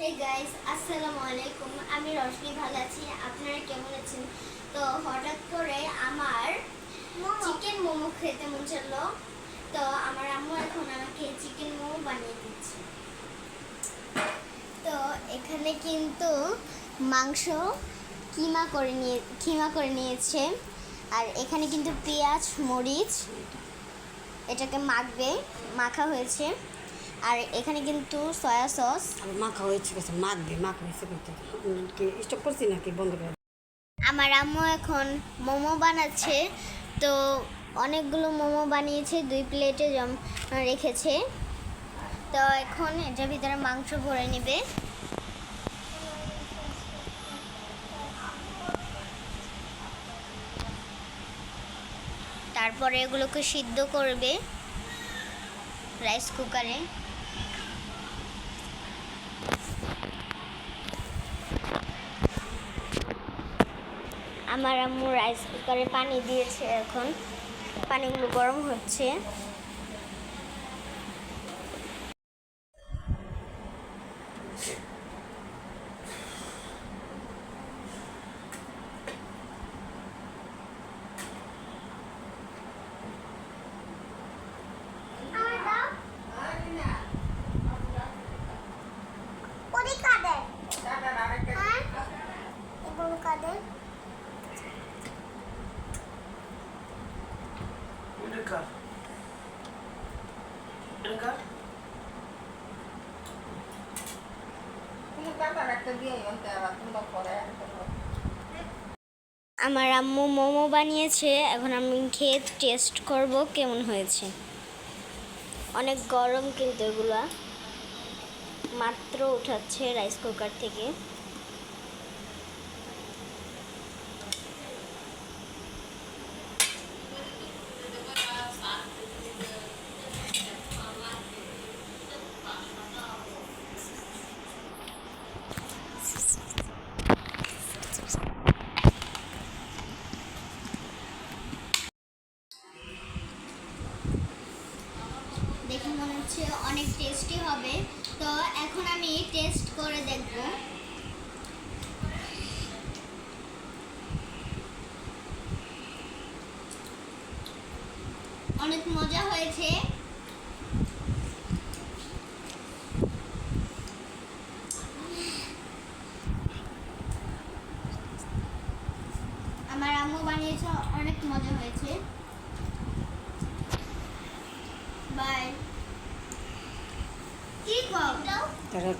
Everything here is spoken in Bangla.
হে গাইস, আসসালামু আলাইকুম। আমি রশনি, ভালো আছি। আপনারা কেমন আছেন? তো হঠাৎ করে আমার চিকেন মোমো খেতে মন চাইলো। তো আমার আম্মু এখন আমাকে চিকেন মোমো বানিয়ে দিচ্ছে। তো এখানে কিন্তু মাংস কিমা করে নিয়েছে। আর এখানে কিন্তু পেঁয়াজ মরিচ এটাকে মাখা হয়েছে। আর এখানে কিন্তু সয়া সস মাখা হয়েছে মাখা হয়েছে কি স্টপ করছি নাকি বন্ধ করে? আমার আম্মু এখন মোমো বানাচ্ছে। তো অনেকগুলো মোমো বানিয়েছে, 2 প্লেটে রেখেছে। তো এখন এটার ভিতরে মাংস ভরে নেবে। তারপরে এগুলোকে সিদ্ধ করবে রাইস কুকারে। আমার আম্মু রাইস কুকারে পানি দিয়েছে, এখন পানিগুলো গরম হচ্ছে। আমার আম্মু মোমো বানিয়েছে, এখন আমি খেয়ে টেস্ট করব কেমন হয়েছে। অনেক গরম কিন্তু এগুলা মাত্র উঠাচ্ছে রাইস কুকার থেকে। দেখে মনে হচ্ছে অনেক টেস্টি হবে। তো এখন আমি টেস্ট করে দেখব। অনেক মজা হয়েছে। আমার আম্মু বানিয়েছে, অনেক মজা হয়েছে। বাই। কি খাও? তারা